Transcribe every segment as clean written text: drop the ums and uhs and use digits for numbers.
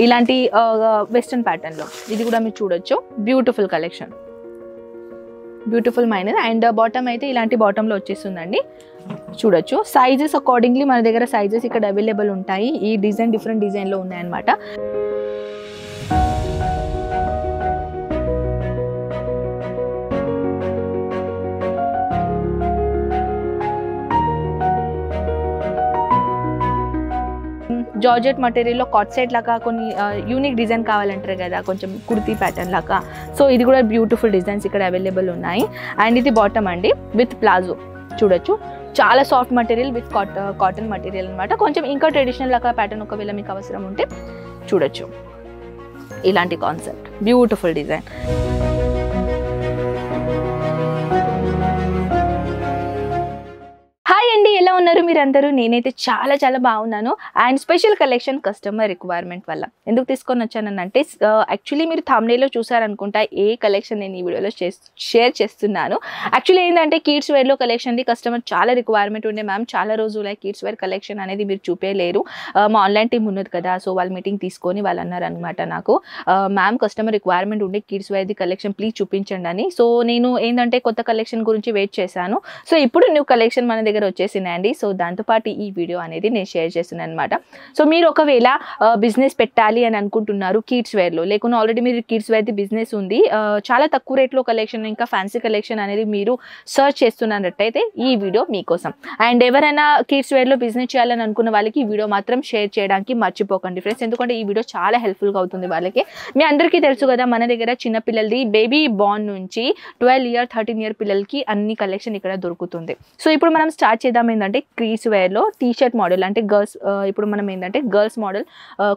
ఇలాంటి western pattern లో ఇది కూడా మీరు చూడొచ్చు. Beautiful collection, beautiful minus. And bottom అయితే ఇలాంటి బాటమ్ లో వచ్చేస్తుందండి. చూడొచ్చు సైజెస్ అకార్డింగ్లీ మన దగ్గర సైజెస్ ఇక్కడ అవైలబుల్ ఉంటాయి. ఈ డిజైన్ డిఫరెంట్ డిజైన్ లో ఉన్నాయన్నమాట. జార్జెట్ మటీరియల్లో కాట్ సెట్ లాగా కొన్ని యూనిక్ డిజైన్ కావాలంటారు కదా, కొంచెం కుర్తీ ప్యాటర్న్ లాగా. సో ఇది కూడా బ్యూటిఫుల్ డిజైన్స్ ఇక్కడ అవైలబుల్ ఉన్నాయి. అండ్ ఇది బాటమ్ అండి విత్ ప్లాజో. చూడొచ్చు చాలా soft material with cotton material అనమాట. కొంచెం ఇంకా ట్రెడిషనల్ లాగా ప్యాటర్న్ ఒకవేళ మీకు అవసరం ఉంటే చూడొచ్చు. ఇలాంటి కాన్సెప్ట్ బ్యూటిఫుల్ డిజైన్. హాయ్ అండి, ఎలా ఉన్నారు మీరందరూ? నేనైతే చాలా చాలా బాగున్నాను. And special collection customer requirement వల్ల ఎందుకు తీసుకొని వచ్చానంటే, యాక్చువల్లీ మీరు థంబ్నెయిల్లో చూసారనుకుంటా ఏ కలెక్షన్ నేను ఈ వీడియోలో షేర్ చేస్తున్నాను. యాక్చువల్లీ ఏంటంటే కిడ్స్ వేర్లో కలెక్షన్ది కస్టమర్ చాలా రిక్వైర్మెంట్ ఉండే. మ్యామ్ చాలా రోజులు కిడ్స్ వేర్ కలెక్షన్ అనేది మీరు చూపేయలేరు, మా ఆన్లైన్ టీమ్ ఉన్నది కదా. సో వాళ్ళు మీటింగ్ తీసుకొని వాళ్ళు అన్నారు అనమాట నాకు, మ్యామ్ కస్టమర్ రిక్వైర్మెంట్ ఉండే కిడ్స్ వేర్ది కలెక్షన్ ప్లీజ్ చూపించండి అని. సో నేను ఏంటంటే కొత్త కలెక్షన్ గురించి వెయిట్ చేశాను. సో ఇప్పుడు న్యూ కలెక్షన్ మన దగ్గర వచ్చేసినాయండి. సో దాంతోపాటు ఈ వీడియో అనేది నేను షేర్ చేస్తున్నాను అనమాట. సో మీరు ఒకవేళ బిజినెస్ పెట్టాలి అని అనుకుంటున్నారు కిడ్స్ వేర్లో, లేకుండా ఆల్రెడీ మీరు కిడ్స్ వేర్ది బిజినెస్ ఉంది, చాలా తక్కువ రేట్లో కలెక్షన్ ఇంకా ఫ్యాన్సీ కలెక్షన్ అనేది మీరు సర్చ్ చేస్తున్నట్టయితే ఈ వీడియో మీకోసం. అండ్ ఎవరైనా కిడ్స్ వేర్లో బిజినెస్ చేయాలని అనుకున్న వాళ్ళకి ఈ వీడియో మాత్రం షేర్ చేయడానికి మర్చిపోకండి ఫ్రెండ్స్, ఎందుకంటే ఈ వీడియో చాలా హెల్ప్ఫుల్గా అవుతుంది వాళ్ళకి. మీ అందరికీ తెలుసు కదా, మన దగ్గర చిన్న పిల్లలది బేబీ బార్న్ నుంచి 12 ఇయర్ 13 ఇయర్ పిల్లలకి అన్ని కలెక్షన్ ఇక్కడ దొరుకుతుంది. సో ఇప్పుడు మనం స్టార్ట్ చేద్దాం. ఏంటంటే కిడ్స్ వేర్లో టీ షర్ట్ మోడల్ అంటే గర్ల్స్, ఇప్పుడు మనం ఏంటంటే గర్ల్స్ మోడల్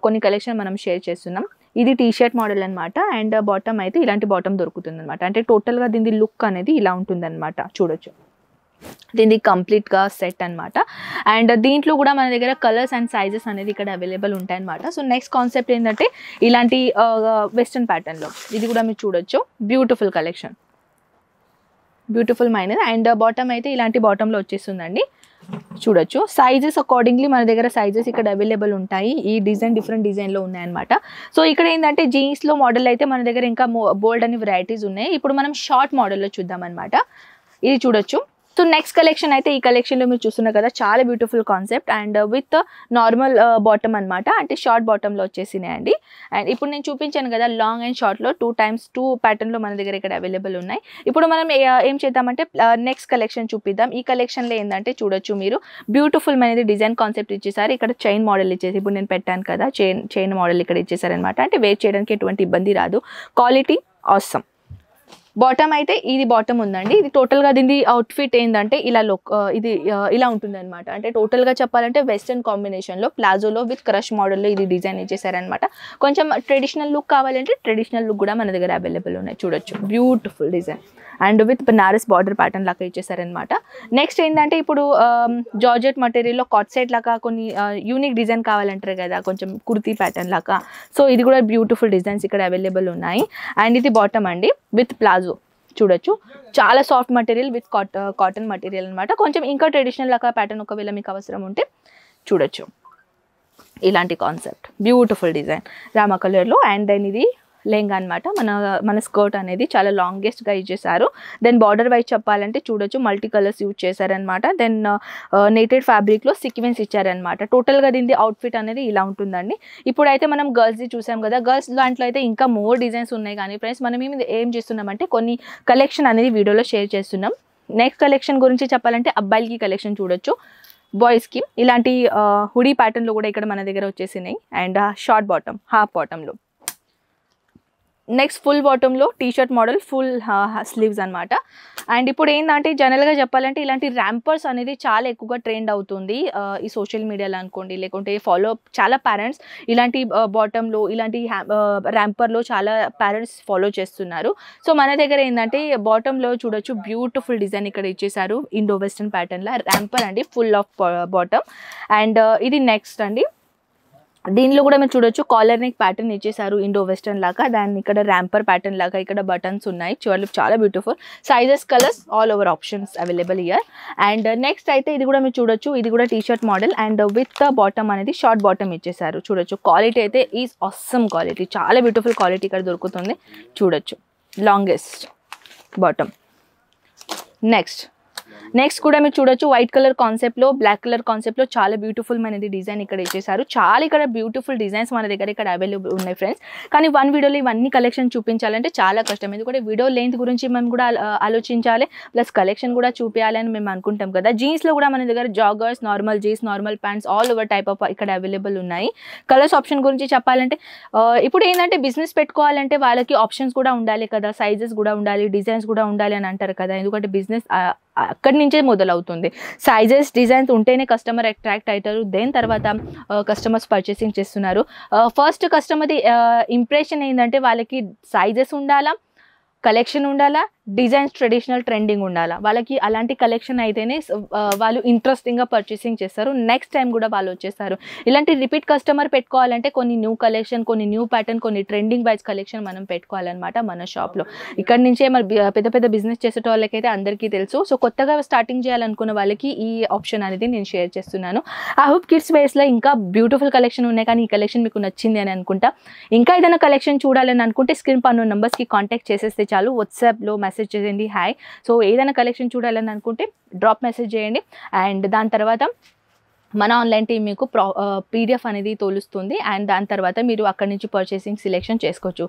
కొన్ని కలెక్షన్ మనం షేర్ చేస్తున్నాం. ఇది టీ షర్ట్ మోడల్ అనమాట. అండ్ బాటమ్ అయితే ఇలాంటి బాటమ్ దొరుకుతుంది అనమాట. అంటే టోటల్గా దీని లుక్ అనేది ఇలా ఉంటుంది అనమాట. చూడొచ్చు దీనికి కంప్లీట్గా సెట్ అనమాట. అండ్ దీంట్లో కూడా మన దగ్గర కలర్స్ అండ్ సైజెస్ అనేది ఇక్కడ అవైలబుల్ ఉంటాయి అనమాట. సో నెక్స్ట్ కాన్సెప్ట్ ఏంటంటే ఇలాంటి వెస్టర్న్ ప్యాటర్న్లో ఇది కూడా మీరు చూడొచ్చు. Beautiful collection, beautiful minus. And bottom అయితే ఇలాంటి బాటంలో వచ్చేస్తుందండి. చూడొచ్చు సైజెస్ అకార్డింగ్లీ మన దగ్గర సైజెస్ ఇక్కడ అవైలబుల్ ఉంటాయి. ఈ డిజైన్ డిఫరెంట్ డిజైన్లో ఉన్నాయన్నమాట. సో ఇక్కడ ఏంటంటే జీన్స్లో మోడల్ అయితే మన దగ్గర ఇంకా బోల్డ్ అని వెరైటీస్ ఉన్నాయి. ఇప్పుడు మనం షార్ట్ మోడల్లో చూద్దాం అనమాట. ఇది చూడొచ్చు. సో నెక్స్ట్ కలెక్షన్ అయితే ఈ కలెక్షన్లో మీరు చూస్తున్నారు కదా, చాలా beautiful concept and with normal bottom అనమాట. అంటే షార్ట్ బాటంలో వచ్చేసినాయండి. అండ్ ఇప్పుడు నేను చూపించాను కదా లాంగ్ అండ్ షార్ట్లో 2 ప్యాటర్న్లో మన దగ్గర ఇక్కడ అవైలబుల్ ఉన్నాయి. ఇప్పుడు మనం ఏం చేద్దామంటే నెక్స్ట్ కలెక్షన్ చూపిద్దాం. ఈ కలెక్షన్లో ఏంటంటే చూడొచ్చు మీరు బ్యూటిఫుల్ అనేది డిజైన్ కాన్సెప్ట్ ఇచ్చేసారు. ఇక్కడ చైన్ మోడల్ ఇచ్చేసి, ఇప్పుడు నేను పెట్టాను కదా చైన్ మోడల్ ఇక్కడ ఇచ్చేసారనమాట. అంటే వేర్ చేయడానికి ఎటువంటి ఇబ్బంది రాదు. Quality awesome. బాటమ్ అయితే ఇది బాటమ్ ఉందండి. ఇది టోటల్గా దీని అవుట్ఫిట్ ఏంటంటే ఇలా ఇది ఇలా ఉంటుంది అనమాట. అంటే టోటల్గా చెప్పాలంటే వెస్టర్న్ కాంబినేషన్లో ప్లాజోలో విత్ క్రష్ మోడల్లో ఇది డిజైన్ ఇచ్చేసారనమాట. కొంచెం ట్రెడిషనల్ లుక్ కావాలంటే ట్రెడిషనల్ లుక్ కూడా మన దగ్గర అవైలబుల్ ఉన్నాయి. చూడొచ్చు beautiful design and with Banaras border pattern లాగా ఇచ్చేసారనమాట. నెక్స్ట్ ఏంటంటే ఇప్పుడు జార్జెట్ మటీరియల్లో కాట్ సెట్ లాగా కొన్ని యూనిక్ డిజైన్ కావాలంటారు కదా, కొంచెం కుర్తీ ప్యాటర్న్ లాగా. సో ఇది కూడా బ్యూటిఫుల్ డిజైన్స్ ఇక్కడ అవైలబుల్ ఉన్నాయి. అండ్ ఇది బాటమ్ అండి విత్ ప్లాజో. చూడొచ్చు చాలా soft material with cotton material అనమాట. కొంచెం ఇంకా ట్రెడిషనల్ లాగా ప్యాటర్న్ ఒకవేళ మీకు అవసరం ఉంటే చూడొచ్చు. ఇలాంటి కాన్సెప్ట్ బ్యూటిఫుల్ డిజైన్ రామా కలర్లో. అండ్ దెన్ ఇది లెహంగా అనమాట. మన స్కర్ట్ అనేది చాలా లాంగెస్ట్గా ఇచ్చేసారు. దెన్ బార్డర్ వైజ్ చెప్పాలంటే చూడొచ్చు మల్టీ కలర్స్ యూజ్ చేశారనమాట. దెన్ నెటెడ్ ఫ్యాబ్రిక్లో సీక్వెన్స్ ఇచ్చారనమాట. టోటల్గా దీని అవుట్ఫిట్ అనేది ఇలా ఉంటుందండి. ఇప్పుడైతే మనం గర్ల్స్ది చూసాం కదా, గర్ల్స్ దాంట్లో అయితే ఇంకా మోర్ డిజైన్స్ ఉన్నాయి. కానీ ఫ్రెండ్స్ మనం ఏం చేస్తున్నామంటే కొన్ని కలెక్షన్ అనేది వీడియోలో షేర్ చేస్తున్నాం. నెక్స్ట్ కలెక్షన్ గురించి చెప్పాలంటే అబ్బాయిలకి కలెక్షన్ చూడొచ్చు. బాయ్స్కి ఇలాంటి హుడీ ప్యాటర్న్లో కూడా ఇక్కడ మన దగ్గర వచ్చేసినాయి. అండ్ షార్ట్ బాటమ్, హాఫ్ బాటంలో. నెక్స్ట్ ఫుల్ బాటంలో T shirt model, full sleeves అనమాట. అండ్ ఇప్పుడు ఏంటంటే జనరల్గా చెప్పాలంటే ఇలాంటి ర్యాంపర్స్ అనేది చాలా ఎక్కువగా ట్రెండ్ అవుతుంది ఈ సోషల్ మీడియాలో అనుకోండి, లేకుంటే చాలా పేరెంట్స్ ఇలాంటి బాటంలో ఇలాంటి ర్యాంపర్లో చాలా పేరెంట్స్ ఫాలో చేస్తున్నారు. సో మన దగ్గర ఏంటంటే బాటంలో చూడొచ్చు బ్యూటిఫుల్ డిజైన్ ఇక్కడ ఇచ్చేసారు. ఇండో వెస్టర్న్ ప్యాటర్న్లో ర్యాంపర్ అండి, ఫుల్ ఆఫ్ బాటమ్. అండ్ ఇది నెక్స్ట్ అండి దీనిలో కూడా మీరు చూడొచ్చు కాలర్ నెక్ ప్యాటర్న్ ఇచ్చేసారు ఇండో వెస్టర్న్ లాగా, దాన్ని ఇక్కడ ర్యాంపర్ ప్యాటర్న్ లాగా ఇక్కడ బటన్స్ ఉన్నాయి, చాలా beautiful. Sizes colours all over options available year. And next అయితే ఇది కూడా మీరు చూడొచ్చు, ఇది కూడా tea shirt model and with bottom అనేది షార్ట్ బాటమ్ ఇచ్చేసారు. చూడొచ్చు క్వాలిటీ అయితే ఈజ్ ఆసమ్ క్వాలిటీ, చాలా బ్యూటిఫుల్ క్వాలిటీ ఇక్కడ దొరుకుతుంది. చూడొచ్చు లాంగెస్ట్ బాటమ్. నెక్స్ట్ కూడా మీరు చూడొచ్చు వైట్ కలర్ కాన్సెప్ట్లో, బ్లాక్ కలర్ కాన్సెప్ట్లో చాలా బ్యూటిఫుల్ అనేది డిజైన్ ఇక్కడ ఇచ్చేసారు. చాలా ఇక్కడ బ్యూటిఫుల్ డిజైన్స్ మన దగ్గర ఇక్కడ అవైలబుల్ ఉన్నాయి ఫ్రెండ్స్. కానీ వన్ వీడియోలో ఇవన్నీ కలెక్షన్ చూపించాలంటే చాలా కష్టం, ఎందుకంటే వీడియో లెంత్ గురించి మేము కూడా ఆలోచించాలి, ప్లస్ కలెక్షన్ కూడా చూపించాలని మేము అనుకుంటాం కదా. జీన్స్లో కూడా మన దగ్గర joggers, normal jeans, normal pants all over type of ఇక్కడ అవైలబుల్ ఉన్నాయి. కలర్స్ ఆప్షన్ గురించి చెప్పాలంటే ఇప్పుడు ఏంటంటే బిజినెస్ పెట్టుకోవాలంటే వాళ్ళకి ఆప్షన్స్ కూడా ఉండాలి కదా, సైజెస్ కూడా ఉండాలి, డిజైన్స్ కూడా ఉండాలి అని అంటారు కదా, ఎందుకంటే బిజినెస్ అక్కడి నుంచే మొదలవుతుంది. సైజెస్, డిజైన్స్ ఉంటేనే కస్టమర్ అట్రాక్ట్ అవుతారు, దెన్ తర్వాత కస్టమర్స్ పర్చేసింగ్ చేస్తున్నారు. ఫస్ట్ కస్టమర్ది ఇంప్రెషన్ ఏంటంటే వాళ్ళకి సైజెస్ ఉండాలా, కలెక్షన్ ఉండాలా, డిజైన్స్ ట్రెడిషనల్ ట్రెండింగ్ ఉండాలా, వాళ్ళకి అలాంటి కలెక్షన్ అయితేనే వాళ్ళు ఇంట్రెస్టింగ్గా పర్చేసింగ్ చేస్తారు, నెక్స్ట్ టైం కూడా వాళ్ళు వచ్చేస్తారు. ఇలాంటి రిపీట్ కస్టమర్ పెట్టుకోవాలంటే కొన్ని న్యూ కలెక్షన్, కొన్ని న్యూ ప్యాటర్న్, కొన్ని ట్రెండింగ్ వైజ్ కలెక్షన్ మనం పెట్టుకోవాలన్నమాట మన షాప్లో. ఇక్కడ నుంచే మరి పెద్ద బిజినెస్ చేసే వాళ్ళకైతే అందరికీ తెలుసు. సో కొత్తగా స్టార్టింగ్ చేయాలనుకున్న వాళ్ళకి ఈ ఆప్షన్ అనేది నేను షేర్ చేస్తున్నాను. ఐ హోప్ కిడ్స్ వేస్లో ఇంకా బ్యూటిఫుల్ కలెక్షన్ ఉన్నాయి, కానీ ఈ కలెక్షన్ మీకు నచ్చింది అని అనుకుంటా. ఇంకా ఏదైనా కలెక్షన్ చూడాలని అనుకుంటే స్క్రీన్ పన్ను నెంబర్స్కి కాంటాక్ట్ చేసేస్తే చాలు, వాట్సాప్లో మెసేజ్ చేయండి హాయ్. సో ఏదైనా కలెక్షన్ చూడాలని అనుకుంటే డ్రాప్ మెసేజ్ చేయండి. అండ్ దాని తర్వాత మన ఆన్లైన్ టీం మీకు పీడిఎఫ్ అనేది తోలుస్తుంది, అండ్ దాని తర్వాత మీరు అక్కడి నుంచి పర్చేసింగ్ సెలెక్షన్ చేసుకోవచ్చు.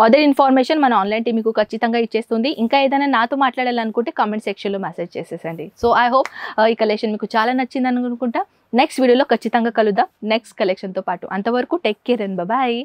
అదర్ ఇన్ఫర్మేషన్ మన ఆన్లైన్ టీం మీకు ఖచ్చితంగా ఇచ్చేస్తుంది. ఇంకా ఏదైనా నాతో మాట్లాడాలనుకుంటే కామెంట్ సెక్షన్లో మెసేజ్ చేసేసండి. సో ఐ హోప్ ఈ కలెక్షన్ మీకు చాలా నచ్చిందని అనుకుంటా. నెక్స్ట్ వీడియోలో ఖచ్చితంగా కలుద్దాం నెక్స్ట్ కలెక్షన్తో పాటు. అంతవరకు టేక్ కేర్ అండ్ బాయ్.